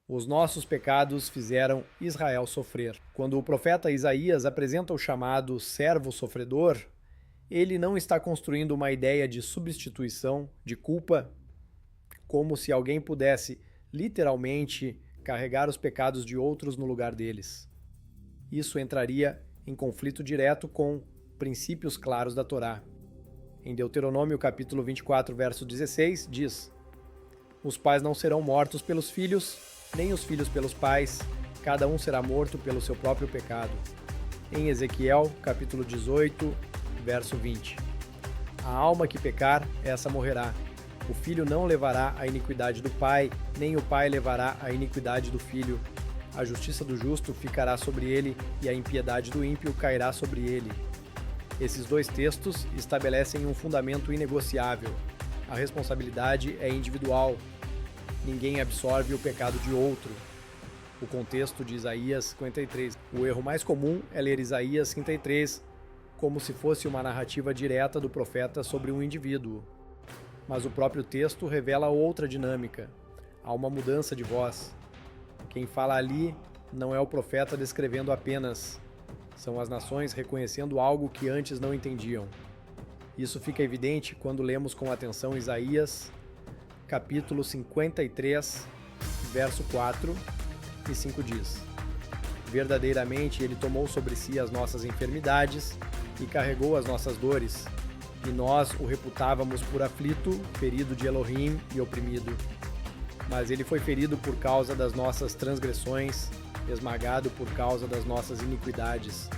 Os nossos pecados fizeram Israel sofrer. Quando o profeta Isaías apresenta o chamado servo sofredor, ele não está construindo uma ideia de substituição, de culpa, como se alguém pudesse literalmente carregar os pecados de outros no lugar deles. Isso entraria em conflito direto com princípios claros da Torá. Em Deuteronômio capítulo 24, verso 16, diz: os pais não serão mortos pelos filhos, nem os filhos pelos pais, cada um será morto pelo seu próprio pecado. Em Ezequiel capítulo 18, verso 20. A alma que pecar, essa morrerá. O filho não levará a iniquidade do pai, nem o pai levará a iniquidade do filho. A justiça do justo ficará sobre ele, e a impiedade do ímpio cairá sobre ele. Esses dois textos estabelecem um fundamento inegociável. A responsabilidade é individual. Ninguém absorve o pecado de outro. O contexto de Isaías 53. O erro mais comum é ler Isaías 53 como se fosse uma narrativa direta do profeta sobre um indivíduo. Mas o próprio texto revela outra dinâmica. Há uma mudança de voz. Quem fala ali não é o profeta descrevendo apenas. São as nações reconhecendo algo que antes não entendiam. Isso fica evidente quando lemos com atenção Isaías, capítulo 53, verso 4 e 5 diz: verdadeiramente ele tomou sobre si as nossas enfermidades e carregou as nossas dores, e nós o reputávamos por aflito, ferido de Elohim e oprimido. Mas ele foi ferido por causa das nossas transgressões, esmagado por causa das nossas iniquidades.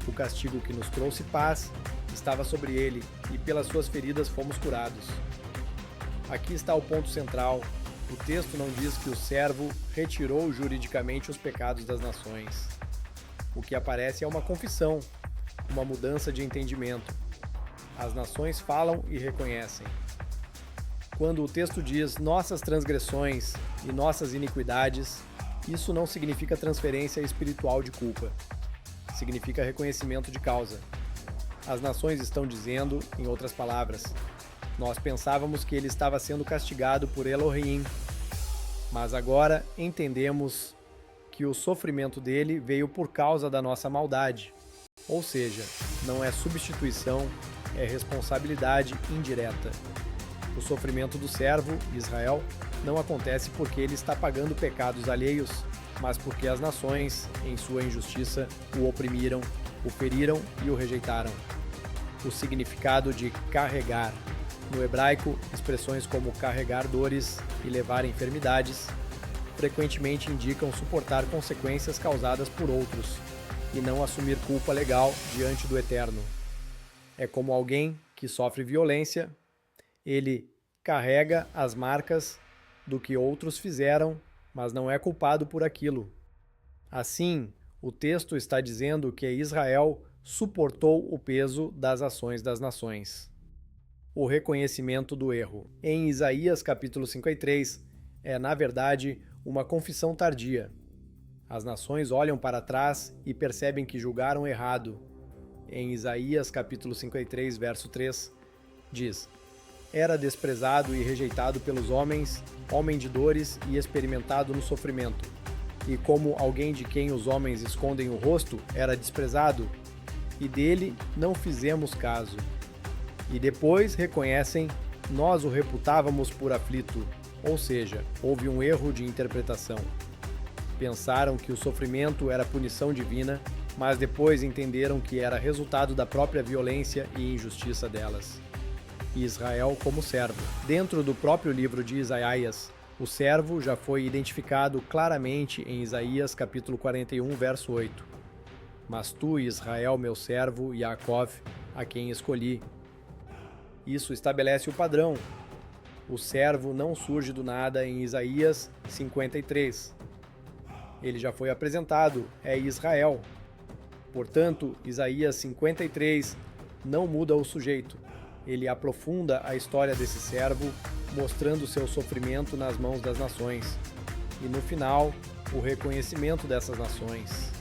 O castigo que nos trouxe paz estava sobre ele, e pelas suas feridas fomos curados. Aqui está o ponto central. O texto não diz que o servo retirou juridicamente os pecados das nações. O que aparece é uma confissão, uma mudança de entendimento. As nações falam e reconhecem. Quando o texto diz nossas transgressões e nossas iniquidades, isso não significa transferência espiritual de culpa. Significa reconhecimento de causa. As nações estão dizendo, em outras palavras, nós pensávamos que ele estava sendo castigado por Elohim, mas agora entendemos que o sofrimento dele veio por causa da nossa maldade. Ou seja, não é substituição, é responsabilidade indireta. O sofrimento do servo, Israel, não acontece porque ele está pagando pecados alheios, mas porque as nações, em sua injustiça, o oprimiram, o feriram e o rejeitaram. O significado de carregar. No hebraico, expressões como carregar dores e levar enfermidades frequentemente indicam suportar consequências causadas por outros e não assumir culpa legal diante do Eterno. É como alguém que sofre violência, ele carrega as marcas do que outros fizeram, mas não é culpado por aquilo. Assim, o texto está dizendo que Israel suportou o peso das ações das nações. O reconhecimento do erro. Em Isaías capítulo 53, é na verdade uma confissão tardia. As nações olham para trás e percebem que julgaram errado. Em Isaías capítulo 53, verso 3, diz: era desprezado e rejeitado pelos homens, homem de dores e experimentado no sofrimento. E como alguém de quem os homens escondem o rosto, era desprezado, e dele não fizemos caso. E depois reconhecem, nós o reputávamos por aflito, ou seja, houve um erro de interpretação. Pensaram que o sofrimento era punição divina, mas depois entenderam que era resultado da própria violência e injustiça delas. Israel como servo. Dentro do próprio livro de Isaías, o servo já foi identificado claramente em Isaías capítulo 41, verso 8. Mas tu, Israel, meu servo, Yaakov, a quem escolhi. Isso estabelece o padrão. O servo não surge do nada em Isaías 53. Ele já foi apresentado, é Israel. Portanto, Isaías 53 não muda o sujeito. Ele aprofunda a história desse servo, mostrando seu sofrimento nas mãos das nações. E no final, o reconhecimento dessas nações.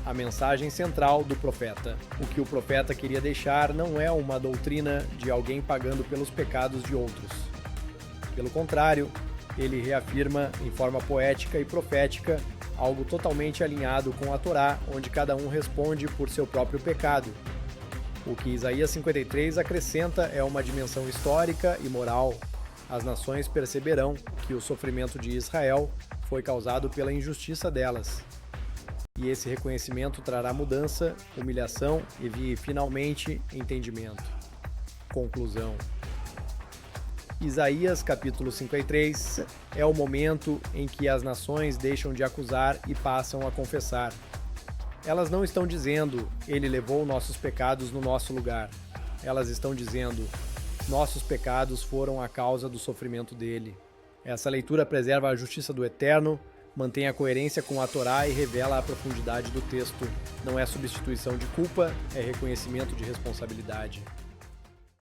A mensagem central do profeta. O que o profeta queria deixar não é uma doutrina de alguém pagando pelos pecados de outros. Pelo contrário, Ele reafirma, em forma poética e profética, algo totalmente alinhado com a Torá, onde cada um responde por seu próprio pecado. O que Isaías 53 acrescenta é uma dimensão histórica e moral. As nações perceberão que o sofrimento de Israel foi causado pela injustiça delas. E esse reconhecimento trará mudança, humilhação e, finalmente, entendimento. Conclusão. Isaías capítulo 53 é o momento em que as nações deixam de acusar e passam a confessar. Elas não estão dizendo, ele levou nossos pecados no nosso lugar. Elas estão dizendo, nossos pecados foram a causa do sofrimento dele. Essa leitura preserva a justiça do Eterno, mantém a coerência com a Torá e revela a profundidade do texto. Não é substituição de culpa, é reconhecimento de responsabilidade.